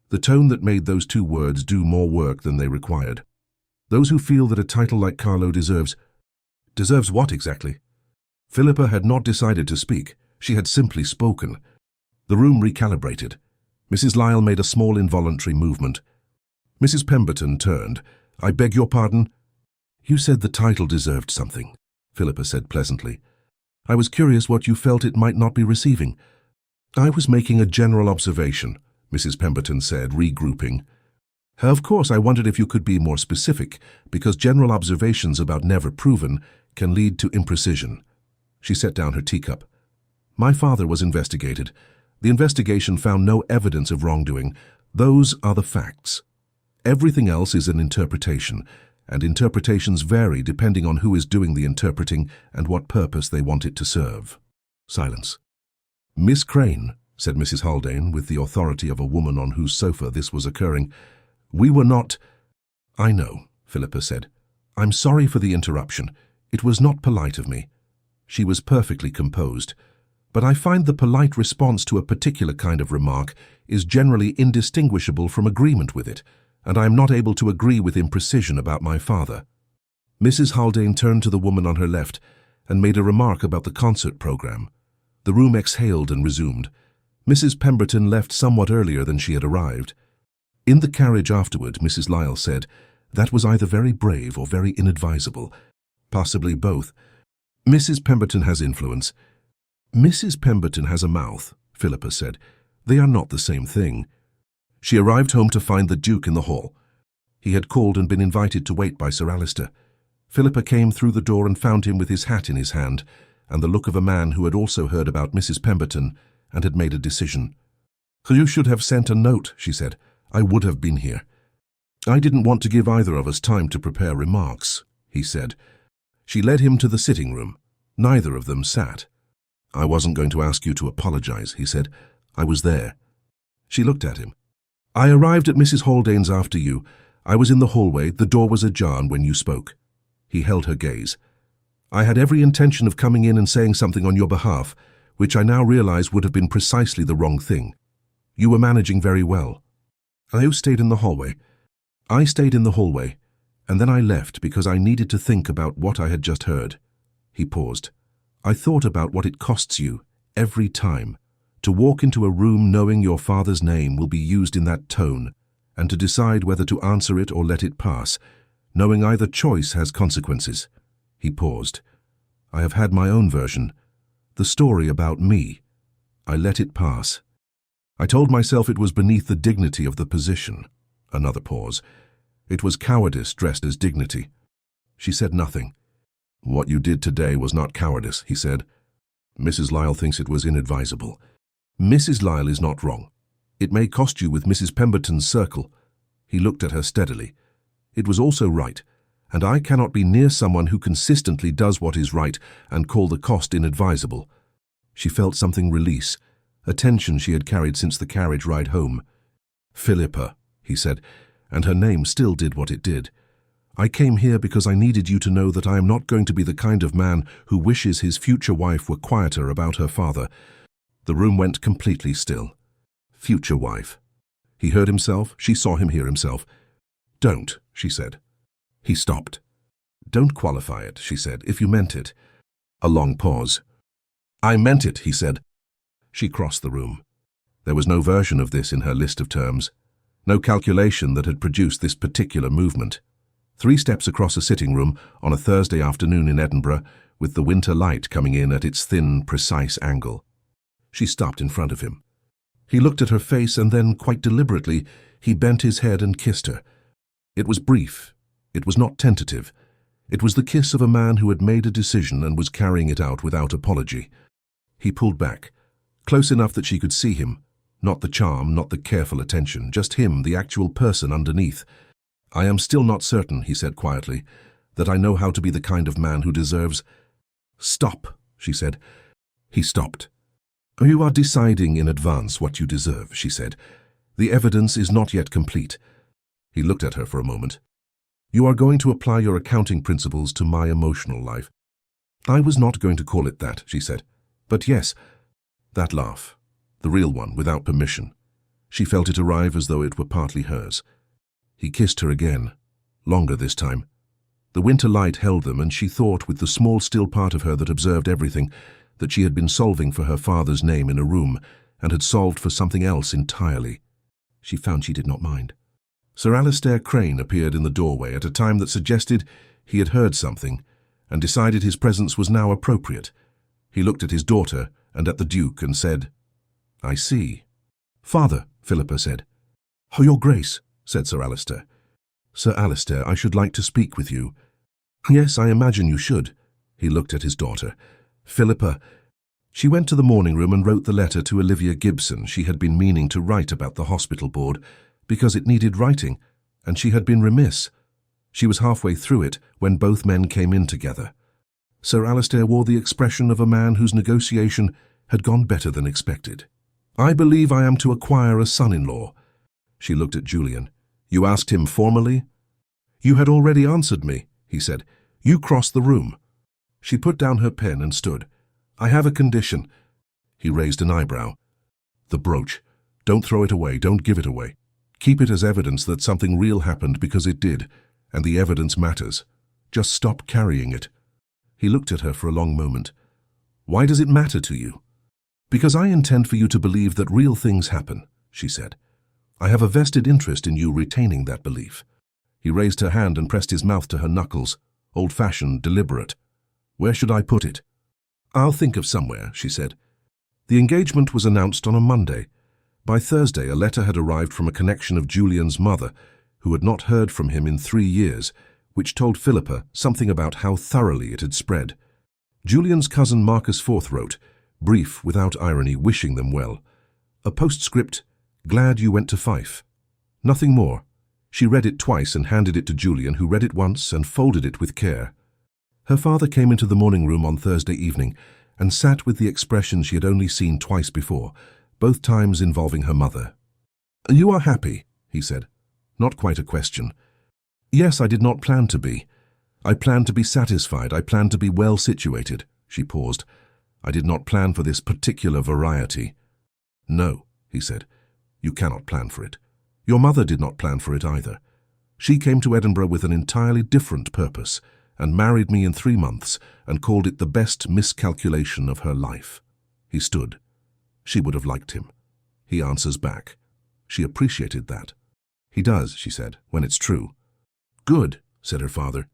The tone that made those 2 words do more work than they required. Those who feel that a title like Carlow deserves what exactly? Philippa had not decided to speak. She had simply spoken. The room recalibrated. Mrs. Lyle made a small involuntary movement. Mrs. Pemberton turned. I beg your pardon? You said the title deserved something, Philippa said pleasantly. I was curious what you felt it might not be receiving. I was making a general observation, Mrs. Pemberton said, regrouping. Of course, I wondered if you could be more specific, because general observations about never proven can lead to imprecision. She set down her teacup. My father was investigated. The investigation found no evidence of wrongdoing. Those are the facts. Everything else is an interpretation, and interpretations vary depending on who is doing the interpreting and what purpose they want it to serve. Silence. Miss Crane, said Mrs. Haldane, with the authority of a woman on whose sofa this was occurring, we were not— I know, Philippa said. I'm sorry for the interruption. It was not polite of me. She was perfectly composed. But I find the polite response to a particular kind of remark is generally indistinguishable from agreement with it, and I am not able to agree with imprecision about my father. Mrs. Haldane turned to the woman on her left and made a remark about the concert program. The room exhaled and resumed. Mrs. Pemberton left somewhat earlier than she had arrived. In the carriage afterward, Mrs. Lyle said, that was either very brave or very inadvisable. Possibly both. Mrs. Pemberton has influence. Mrs. Pemberton has a mouth, Philippa said. They are not the same thing. She arrived home to find the Duke in the hall. He had called and been invited to wait by Sir Alister. Philippa came through the door and found him with his hat in his hand, and the look of a man who had also heard about Mrs. Pemberton and had made a decision. You should have sent a note, she said. I would have been here. I didn't want to give either of us time to prepare remarks, he said. She led him to the sitting room. Neither of them sat. I wasn't going to ask you to apologize, he said. I was there. She looked at him. I arrived at Mrs. Haldane's after you. I was in the hallway. The door was ajar when you spoke. He held her gaze. I had every intention of coming in and saying something on your behalf, which I now realize would have been precisely the wrong thing. You were managing very well. I stayed in the hallway. I stayed in the hallway, and then I left because I needed to think about what I had just heard. He paused. I thought about what it costs you, every time, to walk into a room knowing your father's name will be used in that tone, and to decide whether to answer it or let it pass, knowing either choice has consequences. He paused. I have had my own version. The story about me. I let it pass. I told myself it was beneath the dignity of the position. Another pause. It was cowardice dressed as dignity. She said nothing. What you did today was not cowardice, he said. Mrs. Lyle thinks it was inadvisable. Mrs. Lyle is not wrong. It may cost you with Mrs. Pemberton's circle. He looked at her steadily. It was also right, and I cannot be near someone who consistently does what is right and call the cost inadvisable. She felt something release, a tension she had carried since the carriage ride home. Philippa, he said, and her name still did what it did. I came here because I needed you to know that I am not going to be the kind of man who wishes his future wife were quieter about her father. The room went completely still. Future wife. He heard himself, she saw him hear himself. Don't, she said. He stopped. Don't qualify it, she said, if you meant it. A long pause. I meant it, he said. She crossed the room. There was no version of this in her list of terms, no calculation that had produced this particular movement. 3 steps across a sitting room on a Thursday afternoon in Edinburgh, with the winter light coming in at its thin, precise angle. She stopped in front of him. He looked at her face and then, quite deliberately, he bent his head and kissed her. It was brief. It was not tentative. It was the kiss of a man who had made a decision and was carrying it out without apology. He pulled back, close enough that she could see him. Not the charm, not the careful attention, just him, the actual person underneath. I am still not certain, he said quietly, that I know how to be the kind of man who deserves... Stop, she said. He stopped. You are deciding in advance what you deserve, she said. The evidence is not yet complete. He looked at her for a moment. You are going to apply your accounting principles to my emotional life. I was not going to call it that, she said. But yes, that laugh, the real one, without permission. She felt it arrive as though it were partly hers. He kissed her again, longer this time. The winter light held them, and she thought, with the small, still part of her that observed everything, that she had been solving for her father's name in a room, and had solved for something else entirely. She found she did not mind. Sir Alistair Crane appeared in the doorway at a time that suggested he had heard something, and decided his presence was now appropriate. He looked at his daughter and at the Duke and said, I see. Father, Philippa said. Oh, Your Grace, said Sir Alistair. Sir Alistair, I should like to speak with you. Yes, I imagine you should. He looked at his daughter. Philippa. She went to the morning room and wrote the letter to Olivia Gibson she had been meaning to write about the hospital board, because it needed writing, and she had been remiss. She was halfway through it when both men came in together. Sir Alistair wore the expression of a man whose negotiation had gone better than expected. I believe I am to acquire a son-in-law. She looked at Julian. You asked him formally? You had already answered me, he said. You crossed the room. She put down her pen and stood. I have a condition. He raised an eyebrow. The brooch. Don't throw it away, don't give it away. Keep it as evidence that something real happened because it did, and the evidence matters. Just stop carrying it. He looked at her for a long moment. Why does it matter to you? Because I intend for you to believe that real things happen, she said. I have a vested interest in you retaining that belief. He raised her hand and pressed his mouth to her knuckles, old-fashioned, deliberate. Where should I put it? I'll think of somewhere, she said. The engagement was announced on a Monday. By Thursday, a letter had arrived from a connection of Julian's mother, who had not heard from him in 3 years, which told Philippa something about how thoroughly it had spread. Julian's cousin Marcus Forth wrote, brief, without irony, wishing them well. A postscript, glad you went to Fife. Nothing more. She read it twice and handed it to Julian, who read it once and folded it with care. Her father came into the morning room on Thursday evening and sat with the expression she had only seen twice before, both times involving her mother. You are happy, he said. Not quite a question. Yes, I did not plan to be. I planned to be satisfied. I planned to be well situated. She paused. I did not plan for this particular variety. No, he said. You cannot plan for it. Your mother did not plan for it either. She came to Edinburgh with an entirely different purpose and married me in 3 months and called it the best miscalculation of her life. He stood. She would have liked him. He answers back. She appreciated that. He does, she said, when it's true. Good, said her father.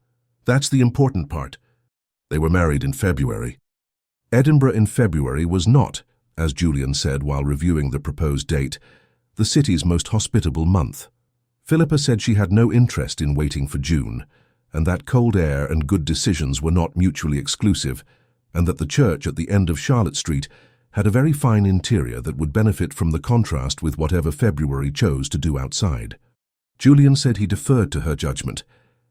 "That's the important part." They were married in February. Edinburgh in February was not, as Julian said while reviewing the proposed date, the city's most hospitable month. Philippa said she had no interest in waiting for June, and that cold air and good decisions were not mutually exclusive, and that the church at the end of Charlotte Street had a very fine interior that would benefit from the contrast with whatever February chose to do outside. Julian said he deferred to her judgment,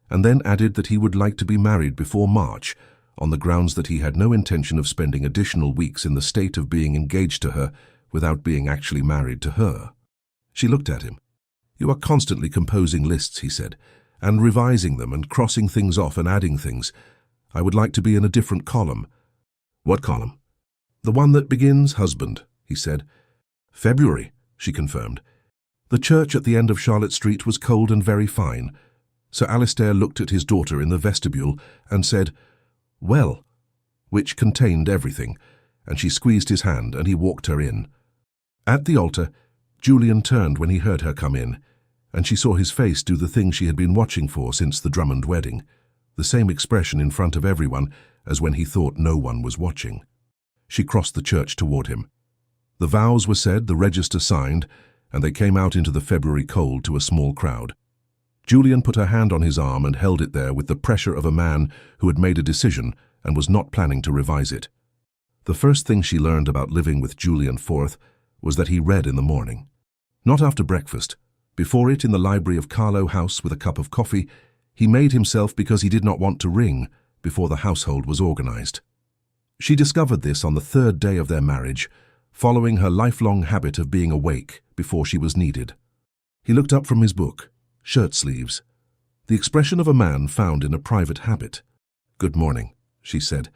and then added that he would like to be married before March, on the grounds that he had no intention of spending additional weeks in the state of being engaged to her without being actually married to her. She looked at him. "You are constantly composing lists," he said, "and revising them and crossing things off and adding things. I would like to be in a different column." "What column?" "The one that begins husband," he said. "February," she confirmed. The church at the end of Charlotte Street was cold and very fine. Sir Alistair looked at his daughter in the vestibule and said, "Well," which contained everything, and she squeezed his hand and he walked her in. At the altar, Julian turned when he heard her come in, and she saw his face do the thing she had been watching for since the Drummond wedding, the same expression in front of everyone as when he thought no one was watching. She crossed the church toward him. The vows were said, the register signed, and they came out into the February cold to a small crowd. Julian put her hand on his arm and held it there with the pressure of a man who had made a decision and was not planning to revise it. The first thing she learned about living with Julian Forth was that he read in the morning. Not after breakfast. Before it, in the library of Carlow House with a cup of coffee, he made himself because he did not want to ring before the household was organised. She discovered this on the third day of their marriage, following her lifelong habit of being awake before she was needed. He looked up from his book, shirt sleeves, the expression of a man found in a private habit. "Good morning," she said.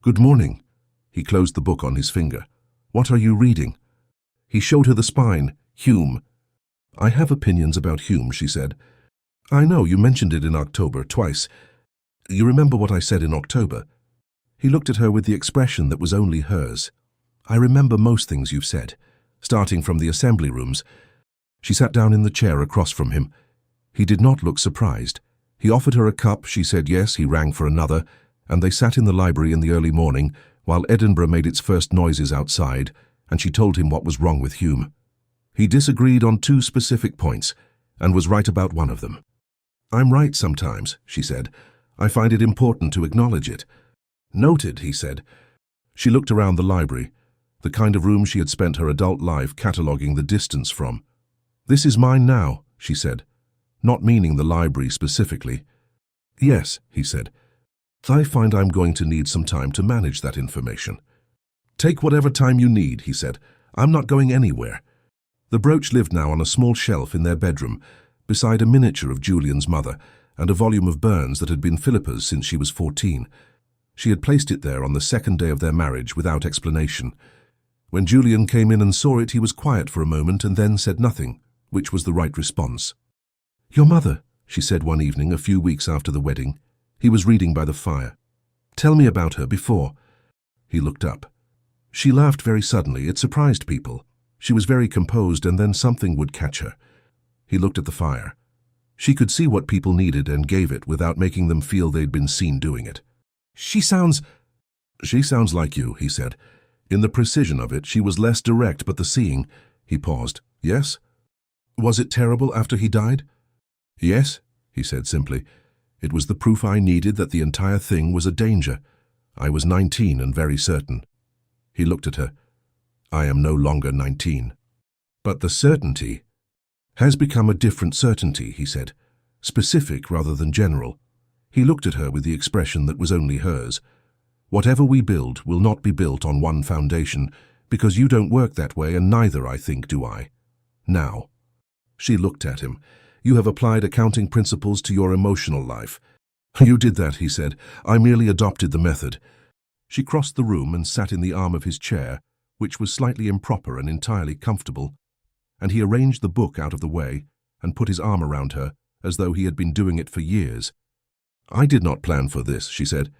"Good morning." He closed the book on his finger. "What are you reading?" He showed her the spine, Hume. "I have opinions about Hume," she said. "I know, you mentioned it in October, twice. You remember what I said in October?" He looked at her with the expression that was only hers. "I remember most things you've said, starting from the assembly rooms." She sat down in the chair across from him. He did not look surprised. He offered her a cup, she said yes, he rang for another, and they sat in the library in the early morning while Edinburgh made its first noises outside, and she told him what was wrong with Hume. He disagreed on 2 specific points, and was right about one of them. "I'm right sometimes," she said. "I find it important to acknowledge it." "Noted," he said. She looked around the library, the kind of room she had spent her adult life cataloguing the distance from. "This is mine now," she said, not meaning the library specifically. "Yes," he said. "I find I'm going to need some time to manage that information." "Take whatever time you need," he said. "I'm not going anywhere." The brooch lived now on a small shelf in their bedroom, beside a miniature of Julian's mother and a volume of Burns that had been Philippa's since she was 14. She had placed it there on the second day of their marriage without explanation. When Julian came in and saw it, he was quiet for a moment and then said nothing, which was the right response. "Your mother," she said one evening a few weeks after the wedding. He was reading by the fire. "Tell me about her before." He looked up. She laughed very suddenly. It surprised people. She was very composed, and then something would catch her. He looked at the fire. She could see what people needed and gave it without making them feel they'd been seen doing it. She sounds like you," he said. In the precision of it, she was less direct, but the seeing. He paused. "Yes? Was it terrible after he died?" "Yes," he said simply. "It was the proof I needed that the entire thing was a danger. I was 19 and very certain." He looked at her. "I am no longer 19. But the certainty has become a different certainty," he said. "Specific rather than general." He looked at her with the expression that was only hers. "Whatever we build will not be built on one foundation, because you don't work that way, and neither, I think, do I. Now." She looked at him. "You have applied accounting principles to your emotional life." "You did that," he said. "I merely adopted the method." She crossed the room and sat in the arm of his chair, which was slightly improper and entirely comfortable, and he arranged the book out of the way and put his arm around her, as though he had been doing it for years. "I did not plan for this," she said.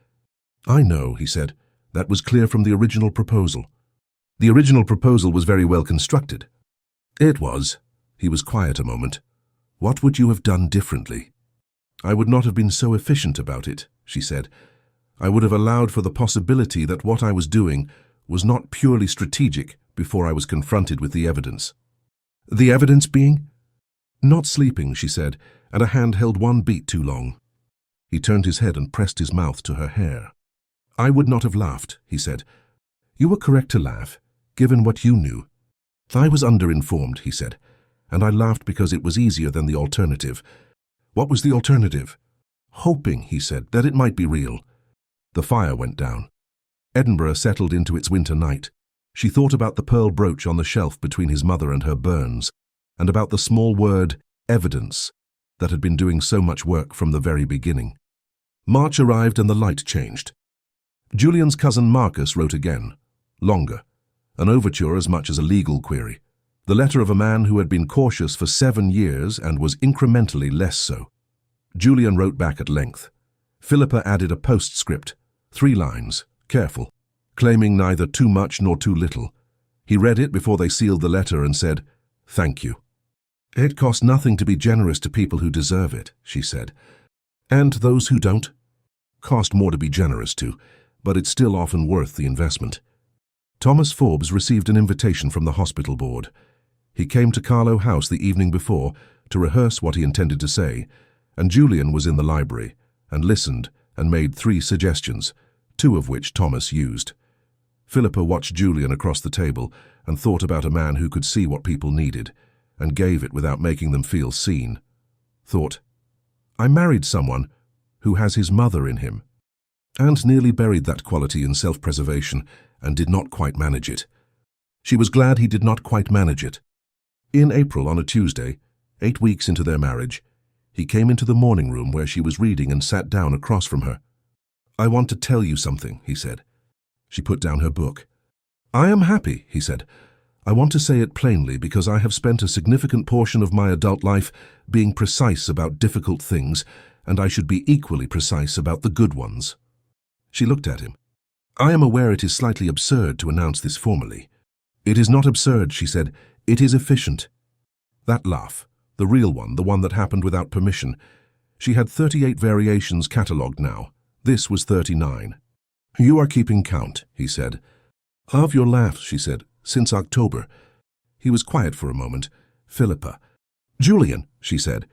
"I know," he said. "That was clear from the original proposal." "The original proposal was very well constructed." "It was." He was quiet a moment. "What would you have done differently?" I would not have been so efficient about it, she said. I would have allowed for the possibility that what I was doing was not purely strategic before I was confronted with the evidence. The evidence being? Not sleeping, she said, and a hand held one beat too long. He turned his head and pressed his mouth to her hair. I would not have laughed, he said. You were correct to laugh, given what you knew. I was underinformed, he said, and I laughed because it was easier than the alternative. What was the alternative? Hoping, he said, that it might be real. The fire went down. Edinburgh settled into its winter night. She thought about the pearl brooch on the shelf between his mother and her burns, and about the small word, evidence, that had been doing so much work from the very beginning. March arrived and the light changed. Julian's cousin Marcus wrote again, longer, an overture as much as a legal query, the letter of a man who had been cautious for 7 years and was incrementally less so. Julian wrote back at length. Philippa added a postscript, 3 lines, careful, claiming neither too much nor too little. He read it before they sealed the letter and said, "Thank you." It costs nothing to be generous to people who deserve it, she said. And those who don't? Cost more to be generous to, but it's still often worth the investment. Thomas Forbes received an invitation from the hospital board. He came to Carlow House the evening before to rehearse what he intended to say, and Julian was in the library and listened and made 3 suggestions, 2 of which Thomas used. Philippa watched Julian across the table and thought about a man who could see what people needed and gave it without making them feel seen. Thought, I married someone who has his mother in him, and nearly buried that quality in self-preservation and did not quite manage it. She was glad he did not quite manage it. In April, on a Tuesday, 8 weeks into their marriage, he came into the morning room where she was reading and sat down across from her. I want to tell you something, he said. She put down her book. I am happy, he said. I want to say it plainly because I have spent a significant portion of my adult life being precise about difficult things, and I should be equally precise about the good ones. She looked at him. I am aware it is slightly absurd to announce this formally. It is not absurd, she said. It is efficient. That laugh, the real one, the one that happened without permission. She had 38 variations catalogued now. This was 39. You are keeping count, he said. Of your laughs, she said, since October. He was quiet for a moment. Philippa. Julian, she said.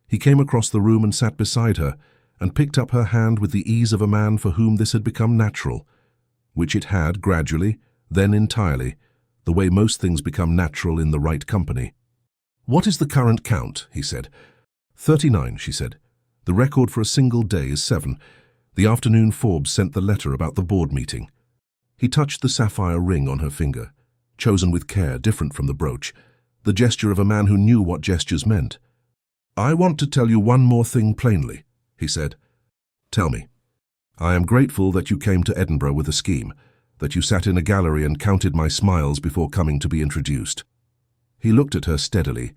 He came across the room and sat beside her, and picked up her hand with the ease of a man for whom this had become natural, which it had gradually, then entirely, the way most things become natural in the right company. What is the current count? He said. 39, she said. The record for a single day is 7. The afternoon Forbes sent the letter about the board meeting. He touched the sapphire ring on her finger, chosen with care, different from the brooch, the gesture of a man who knew what gestures meant. I want to tell you one more thing plainly, he said. Tell me. I am grateful that you came to Edinburgh with a scheme, that you sat in a gallery and counted my smiles before coming to be introduced. He looked at her steadily,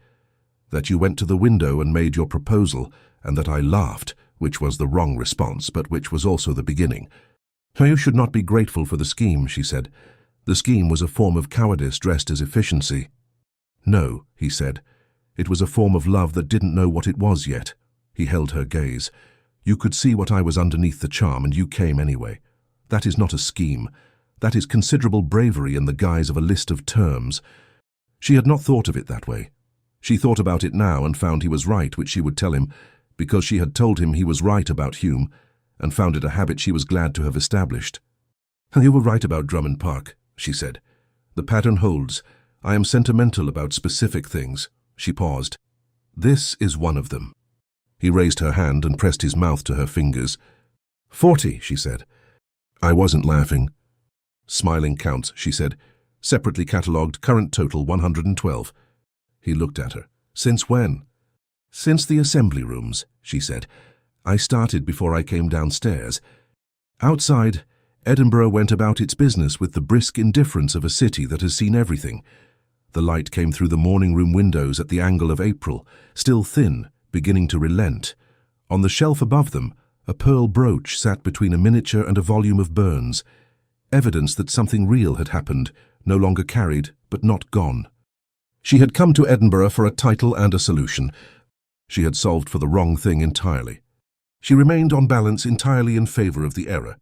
that you went to the window and made your proposal, and that I laughed, which was the wrong response, but which was also the beginning. You should not be grateful for the scheme, she said. The scheme was a form of cowardice dressed as efficiency. No, he said. It was a form of love that didn't know what it was yet. He held her gaze. You could see what I was underneath the charm, and you came anyway. That is not a scheme. That is considerable bravery in the guise of a list of terms. She had not thought of it that way. She thought about it now and found he was right, which she would tell him, because she had told him he was right about Hume, and found it a habit she was glad to have established. You were right about Drummond Park, she said. The pattern holds. I am sentimental about specific things. She paused. This is one of them. He raised her hand and pressed his mouth to her fingers. 40, she said. I wasn't laughing. Smiling counts, she said. Separately catalogued, current total 112. He looked at her. Since when? Since the assembly rooms, she said. I started before I came downstairs. Outside, Edinburgh went about its business with the brisk indifference of a city that has seen everything. The light came through the morning room windows at the angle of April, still thin, beginning to relent. On the shelf above them, a pearl brooch sat between a miniature and a volume of Burns, evidence that something real had happened, no longer carried, but not gone. She had come to Edinburgh for a title and a solution. She had solved for the wrong thing entirely. She remained on balance entirely in favor of the error.